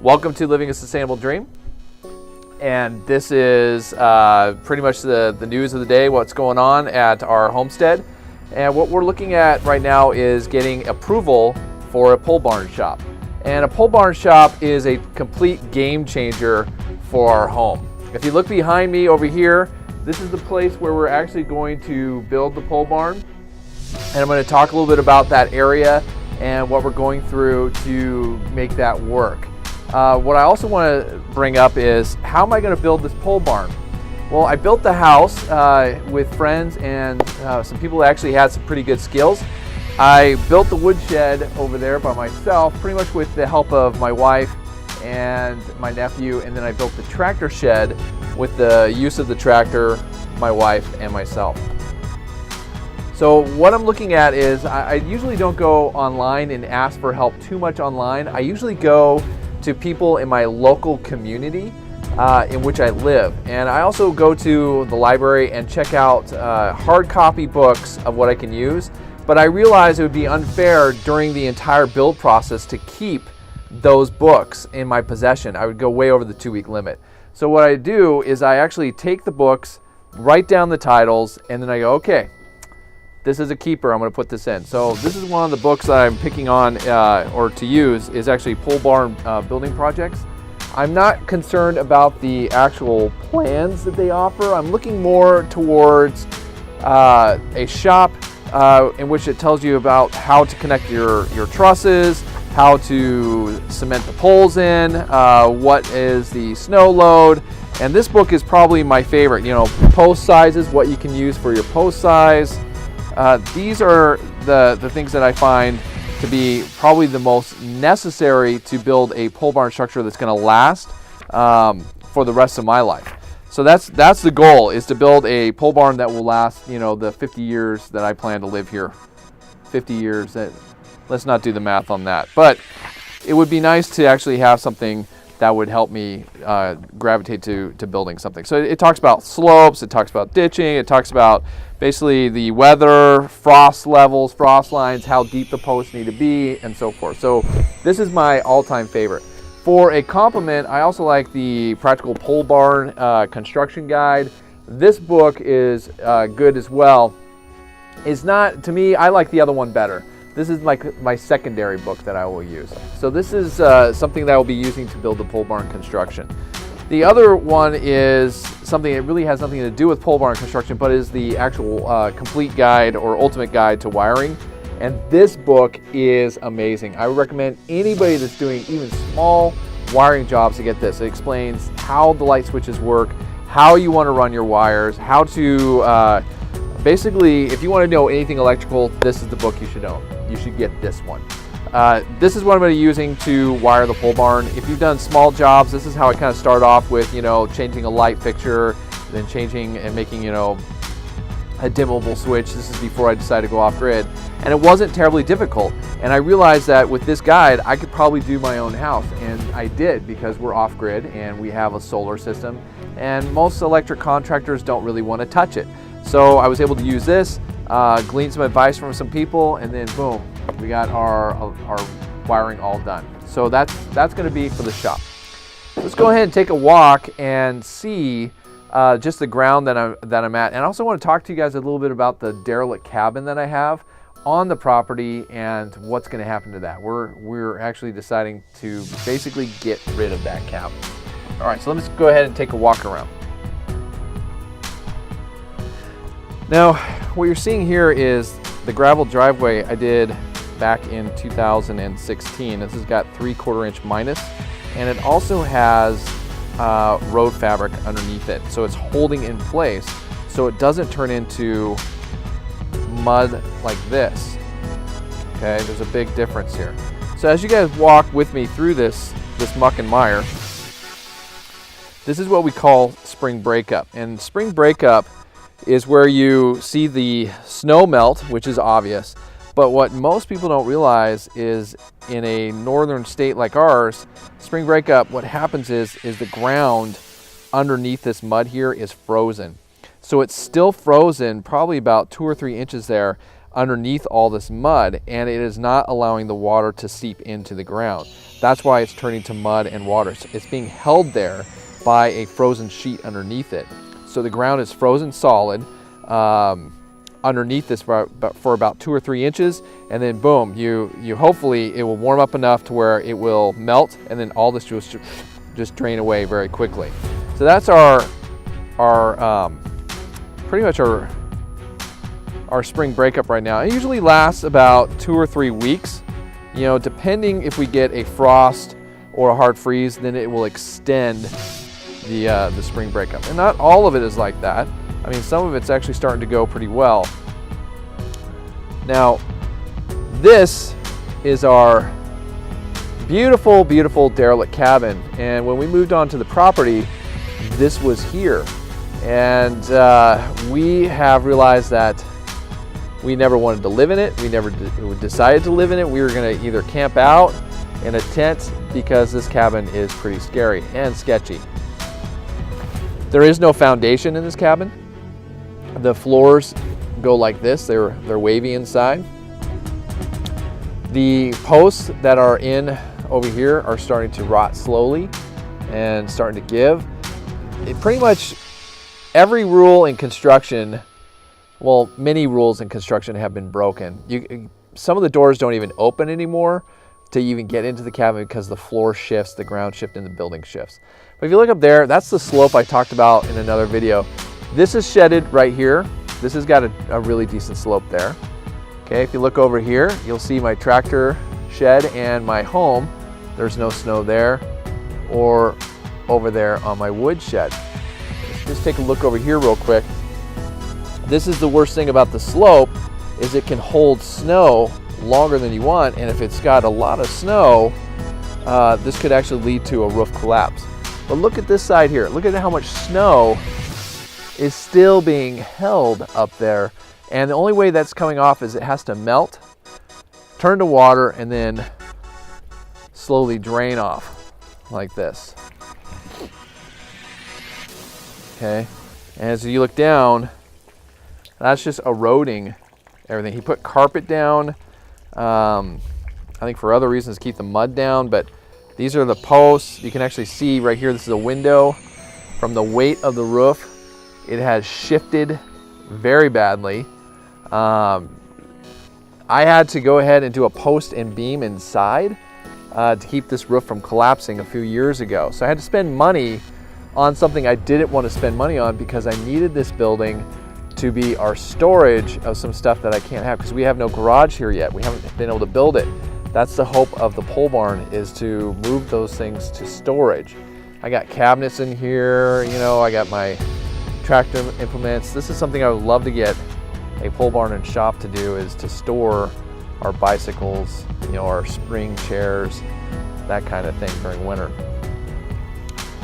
Welcome to Living a Sustainable Dream. And this is pretty much the news of the day, what's going on at our homestead. And what we're looking at right now is getting approval for a pole barn shop. And a pole barn shop is a complete game changer for our home. If you look behind me over here, this is the place where we're actually going to build the pole barn. And I'm going to talk a little bit about that area and what we're going through to make that work. What I also want to bring up is, how am I going to build this pole barn? Well, I built the house with friends and some people that actually had some pretty good skills. I built the woodshed over there by myself, pretty much with the help of my wife and my nephew, and then I built the tractor shed with the use of the tractor, my wife, and myself. So what I'm looking at is, I usually don't go online and ask for help too much online. I usually go to people in my local community in which I live. And I also go to the library and check out hard copy books of what I can use. But I realized it would be unfair during the entire build process to keep those books in my possession. I would go way over the 2-week limit. So what I do is I actually take the books, write down the titles, and then I go, okay, this is a keeper, I'm going to put this in. So this is one of the books that I'm picking on or to use is actually pole barn building projects. I'm not concerned about the actual plans that they offer. I'm looking more towards a shop in which it tells you about how to connect your trusses, how to cement the poles in, what is the snow load. And this book is probably my favorite. You know, post sizes, what you can use for your post size. These are the things that I find to be probably the most necessary to build a pole barn structure that's going to last for the rest of my life. So that's the goal, is to build a pole barn that will last, you know, the 50 years that I plan to live here. 50 years. Let's not do the math on that. But it would be nice to actually have something that would help me gravitate to building something. So it talks about slopes, it talks about ditching, it talks about basically the weather, frost levels, frost lines, how deep the posts need to be, and so forth. So this is my all-time favorite. For a complement, I also like the Practical Pole Barn Construction Guide. This book is good as well. It's not, to me, I like the other one better. This is like my secondary book that I will use. So this is something that I will be using to build the pole barn construction. The other one is something that really has nothing to do with pole barn construction, but is the actual complete guide or ultimate guide to wiring. And this book is amazing. I would recommend anybody that's doing even small wiring jobs to get this. It explains how the light switches work, how you want to run your wires, how to basically, if you want to know anything electrical, this is the book you should own. You should get this one. This is what I'm going to be using to wire the pole barn. If you've done small jobs, this is how I kind of start off with, you know, changing a light fixture, then changing and making, you know, a dimmable switch. This is before I decided to go off grid. And it wasn't terribly difficult. And I realized that with this guide, I could probably do my own house. And I did, because we're off grid and we have a solar system. And most electric contractors don't really want to touch it. So I was able to use this, glean some advice from some people, and then boom, we got our wiring all done. So that's going to be for the shop. Let's go ahead and take a walk and see just the ground that I'm at. And I also want to talk to you guys a little bit about the derelict cabin that I have on the property and what's going to happen to that. We're actually deciding to basically get rid of that cabin. All right, so let's go ahead and take a walk around. Now, what you're seeing here is the gravel driveway I did back in 2016. This has got 3/4 inch minus, and it also has road fabric underneath it. So it's holding in place so it doesn't turn into mud like this. Okay, there's a big difference here. So as you guys walk with me through this muck and mire, this is what we call spring breakup. And spring breakup is where you see the snow melt, which is obvious. But what most people don't realize is, in a northern state like ours, spring breakup, what happens is the ground underneath this mud here is frozen. So it's still frozen, probably about 2 or 3 inches there, underneath all this mud, and it is not allowing the water to seep into the ground. That's why it's turning to mud and water. So it's being held there by a frozen sheet underneath it. So the ground is frozen solid underneath this for about 2 or 3 inches, and then boom, you hopefully it will warm up enough to where it will melt, and then all this just drain away very quickly. So that's our pretty much our spring breakup right now. It usually lasts about 2 or 3 weeks. You know, depending if we get a frost or a hard freeze, then it will extend the spring breakup. And not all of it is like that. I mean, some of it's actually starting to go pretty well. Now, this is our beautiful, beautiful derelict cabin. And when we moved onto the property, this was here. And we have realized that we never wanted to live in it. We never decided to live in it. We were going to either camp out in a tent because this cabin is pretty scary and sketchy. There is no foundation in this cabin. The floors go like this. They're wavy inside. The posts that are in over here are starting to rot slowly and starting to give. Pretty much every rule in construction, well, many rules in construction have been broken. Some of the doors don't even open anymore to even get into the cabin because the floor shifts, the ground shifts, and the building shifts. But if you look up there, that's the slope I talked about in another video. This is shedded right here. This has got a really decent slope there. Okay, if you look over here, you'll see my tractor shed and my home. There's no snow there or over there on my wood shed. Let's just take a look over here real quick. This is the worst thing about the slope, is it can hold snow longer than you want, and if it's got a lot of snow, this could actually lead to a roof collapse. But look at this side here. Look at how much snow is still being held up there, and the only way that's coming off is it has to melt, turn to water, and then slowly drain off like this. Okay, and as you look down, that's just eroding everything. He put carpet down, I think for other reasons, keep the mud down, but these are the posts. You can actually see right here, this is a window. From the weight of the roof, it has shifted very badly. I had to go ahead and do a post and beam inside to keep this roof from collapsing a few years ago. So I had to spend money on something I didn't want to spend money on because I needed this building to be our storage of some stuff that I can't have because we have no garage here yet. We haven't been able to build it. That's the hope of the pole barn, is to move those things to storage. I got cabinets in here, you know, I got my tractor implements. This is something I would love to get a pole barn and shop to do, is to store our bicycles, you know, our spring chairs, that kind of thing during winter.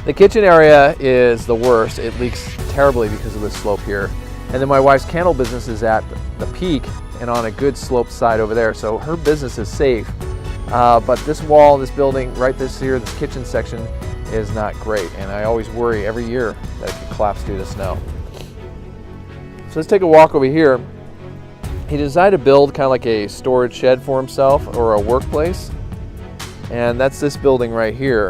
The kitchen area is the worst. It leaks terribly because of the slope here. And then my wife's candle business is at the peak and on a good slope side over there, so her business is safe. But this wall, this building, right this here, this kitchen section is not great, and I always worry every year that it could collapse due to snow. So let's take a walk over here. He decided to build kind of like a storage shed for himself, or a workplace, and that's this building right here,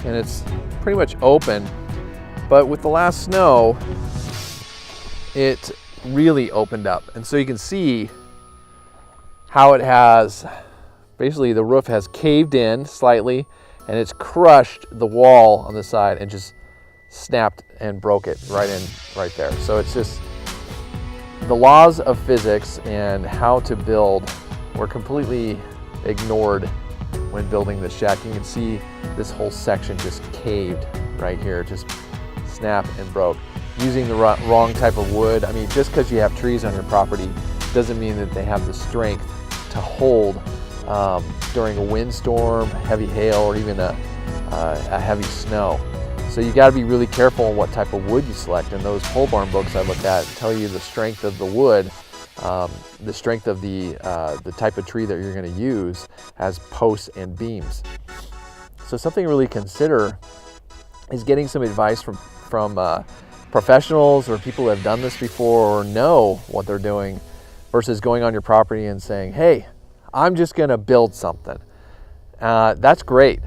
and it's pretty much open, but with the last snow, it really opened up. And so you can see how it has, basically the roof has caved in slightly, and it's crushed the wall on the side and just snapped and broke it right there. So it's just, the laws of physics and how to build were completely ignored when building this shack. You can see this whole section just caved right here, just snapped and broke. Using the wrong type of wood. I mean, just because you have trees on your property doesn't mean that they have the strength to hold during a windstorm, heavy hail, or even a heavy snow. So you got to be really careful on what type of wood you select. And those pole barn books I looked at tell you the strength of the wood, the strength of the type of tree that you're going to use as posts and beams. So something to really consider is getting some advice from professionals or people who have done this before or know what they're doing versus going on your property and saying, hey, I'm just going to build something. That's great.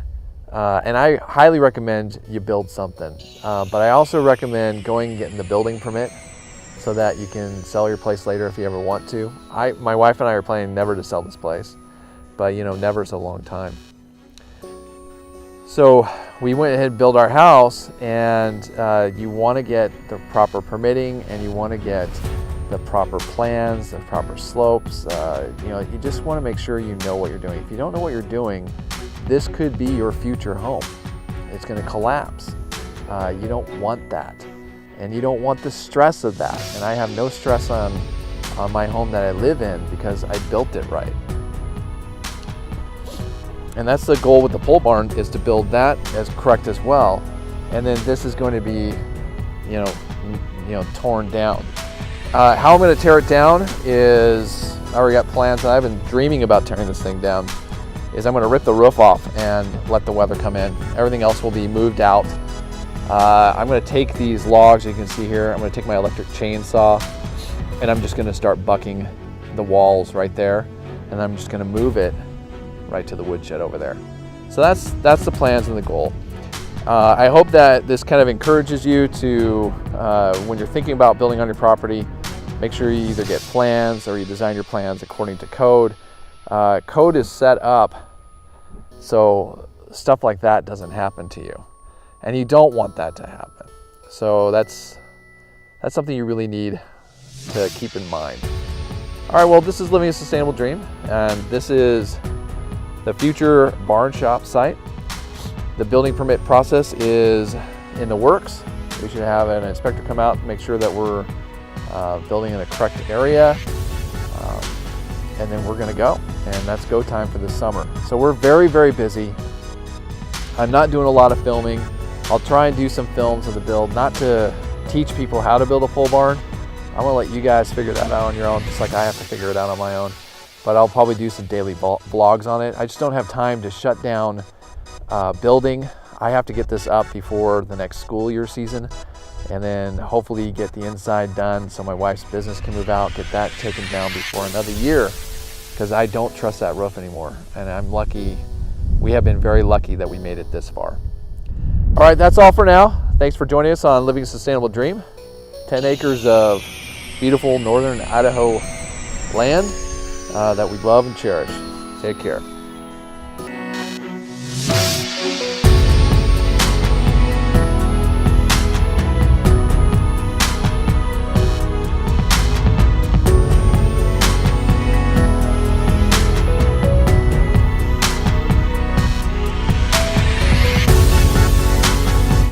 And I highly recommend you build something. But I also recommend going and getting the building permit so that you can sell your place later if you ever want to. My wife and I are planning never to sell this place, but you know, never is a long time. So we went ahead and built our house, and you want to get the proper permitting, and you want to get the proper plans, the proper slopes. You know, you just want to make sure you know what you're doing. If you don't know what you're doing, this could be your future home. It's going to collapse. You don't want that. And you don't want the stress of that. And I have no stress on my home that I live in because I built it right. And that's the goal with the pole barn, is to build that as correct as well. And then this is going to be, you know, torn down. How I'm going to tear it down is, I already got plans, and I've been dreaming about tearing this thing down, is I'm going to rip the roof off and let the weather come in. Everything else will be moved out. I'm going to take these logs you can see here, I'm going to take my electric chainsaw, and I'm just going to start bucking the walls right there, and I'm just going to move it right to the woodshed over there. So that's the plans and the goal. I hope that this kind of encourages you to, when you're thinking about building on your property, make sure you either get plans or you design your plans according to code. Code is set up so stuff like that doesn't happen to you. And you don't want that to happen. So that's something you really need to keep in mind. All right, well, this is Living a Sustainable Dream, and this is the future barn shop site. The building permit process is in the works. We should have an inspector come out and make sure that we're building in the correct area, and then we're gonna go. And that's go time for this summer. So we're very, very busy. I'm not doing a lot of filming. I'll try and do some films of the build, not to teach people how to build a pole barn. I'm gonna let you guys figure that out on your own, just like I have to figure it out on my own. But I'll probably do some daily vlogs on it. I just don't have time to shut down building. I have to get this up before the next school year season, and then hopefully get the inside done so my wife's business can move out, get that taken down before another year, because I don't trust that roof anymore. And I'm lucky, we have been very lucky that we made it this far. All right, that's all for now. Thanks for joining us on Living a Sustainable Dream. 10 acres of beautiful northern Idaho land that we love and cherish. Take care.